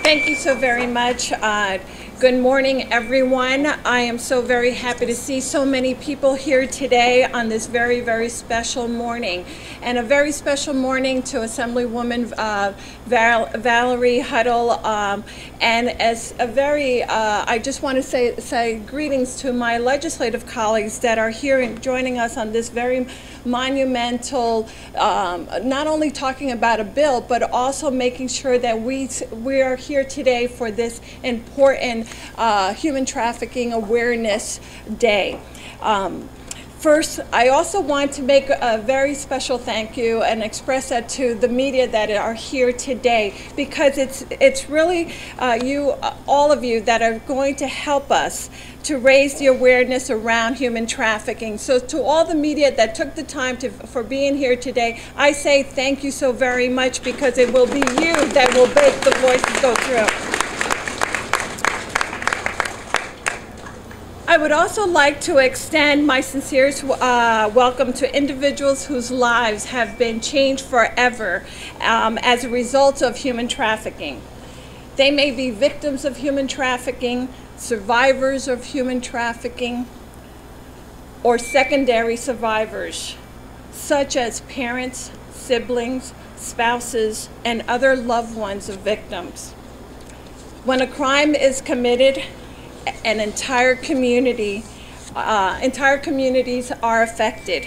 Thank you so very much. Good morning, everyone. I am so very happy to see so many people here today on this very, very special morning. And a very special morning to Assemblywoman Valerie Huddle. And as a very, I just want to say greetings to my legislative colleagues that are here and joining us on this very monumental, not only talking about a bill, but also making sure that we are here today for this important Human Trafficking Awareness Day. First, I also want to make a very special thank you and express that to the media that are here today, because it's really all of you that are going to help us to raise the awareness around human trafficking. So to all the media that took the time for being here today, I say thank you so very much, because it will be you that will make the voices go through. I would also like to extend my sincerest welcome to individuals whose lives have been changed forever as a result of human trafficking. They may be victims of human trafficking, survivors of human trafficking, or secondary survivors, such as parents, siblings, spouses, and other loved ones of victims. When a crime is committed, an entire communities are affected.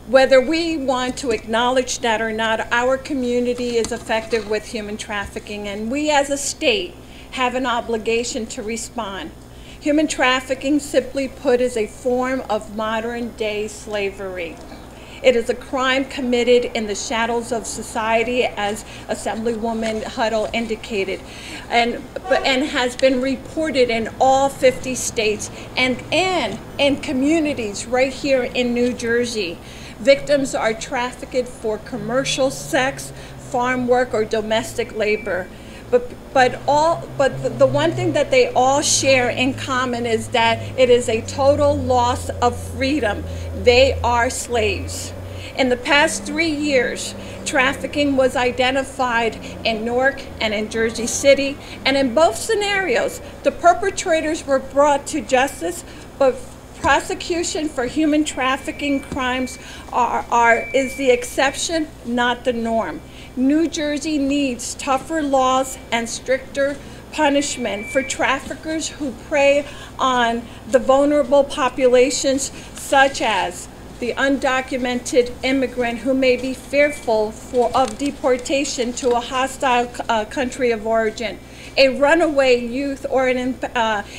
Whether we want to acknowledge that or not, our community is affected with human trafficking, and we as a state have an obligation to respond. Human trafficking, simply put, is a form of modern-day slavery. It is a crime committed in the shadows of society, as Assemblywoman Huddle indicated, and has been reported in all 50 states and in communities right here in New Jersey. Victims are trafficked for commercial sex, farm work, or domestic labor. But the one thing that they all share in common is that it is a total loss of freedom. They are slaves. In the past 3 years, trafficking was identified in Newark and in Jersey City, and in both scenarios, the perpetrators were brought to justice, but prosecution for human trafficking crimes is the exception, not the norm. New Jersey needs tougher laws and stricter punishment for traffickers who prey on the vulnerable populations, such as the undocumented immigrant who may be fearful of deportation to a hostile country of origin, a runaway youth, or an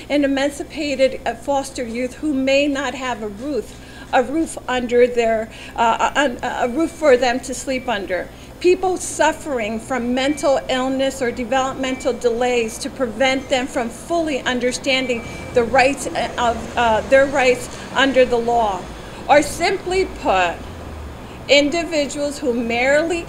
emancipated foster youth who may not have a roof under a roof for them to sleep under. People suffering from mental illness or developmental delays to prevent them from fully understanding the rights of their rights under the law. Or simply put, individuals who's merely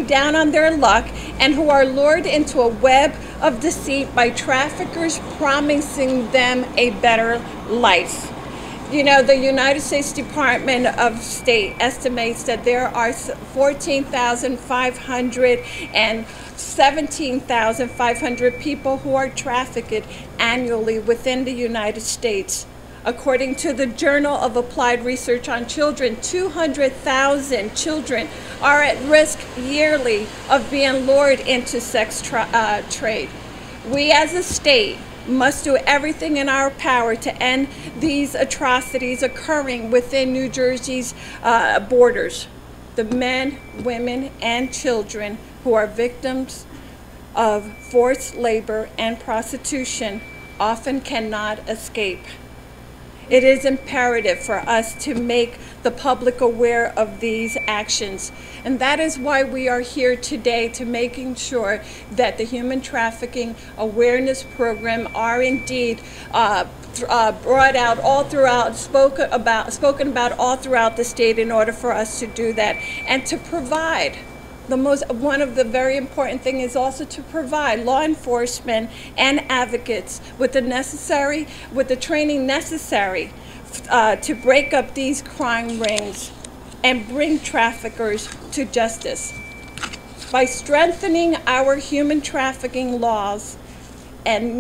down on their luck and who are lured into a web of deceit by traffickers promising them a better life. You know, the United States Department of State estimates that there are 14,500 and 17,500 people who are trafficked annually within the United States. According to the Journal of Applied Research on Children, 200,000 children are at risk yearly of being lured into sex trade. We as a state must do everything in our power to end these atrocities occurring within New Jersey's borders. The men, women, and children who are victims of forced labor and prostitution often cannot escape. It is imperative for us to make the public aware of these actions. And that is why we are here today, to making sure that the Human Trafficking Awareness Program are indeed brought out all throughout, spoken about all throughout the state, in order for us to do that and to provide. One of the very important things is also to provide law enforcement and advocates with the training necessary to break up these crime rings and bring traffickers to justice. by strengthening our human trafficking laws and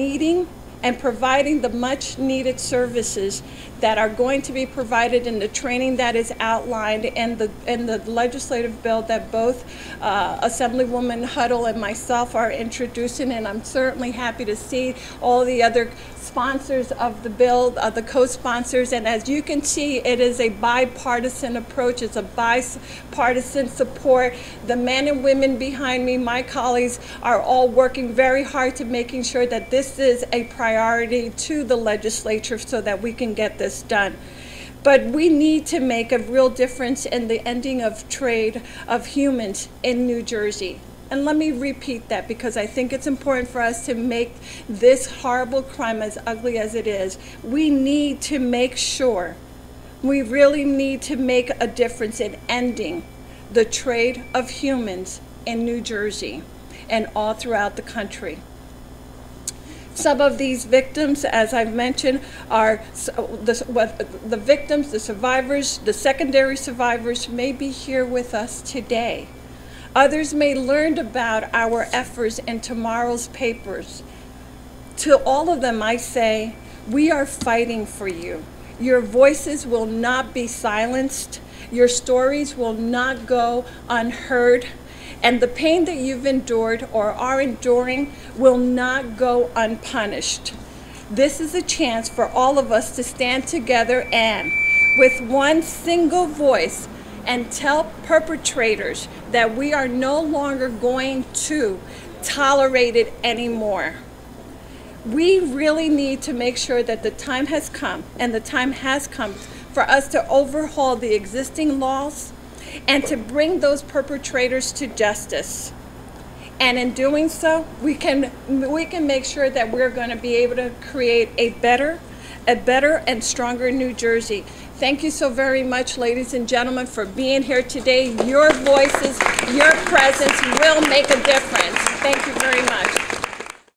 providing the much needed services that are going to be provided in the training that is outlined in the legislative bill that both Assemblywoman Huddle and myself are introducing, and I'm certainly happy to see all the other sponsors of the bill, the co-sponsors, and as you can see, it is a bipartisan approach. It's a bipartisan support. The men and women behind me, my colleagues, are all working very hard to making sure that this is a priority to the legislature so that we can get this done. But we need to make a real difference in the ending of trade of humans in New Jersey. And let me repeat that because I think it's important for us to make this horrible crime, as ugly as it is, we need to make sure, we really need to make a difference in ending the trade of humans in New Jersey and all throughout the country. Some of these victims, as I've mentioned, are the victims, the survivors, the secondary survivors may be here with us today. Others may learn about our efforts in tomorrow's papers. To all of them, I say, we are fighting for you. Your voices will not be silenced. Your stories will not go unheard. And the pain that you've endured or are enduring will not go unpunished. This is a chance for all of us to stand together and, with one single voice, and tell perpetrators that we are no longer going to tolerate it anymore. We really need to make sure that the time has come, and the time has come, for us to overhaul the existing laws and to bring those perpetrators to justice. And in doing so, we can make sure that we're going to be able to create a better and stronger New Jersey. Thank you so very much, ladies and gentlemen, for being here today. Your voices, your presence will make a difference. Thank you very much.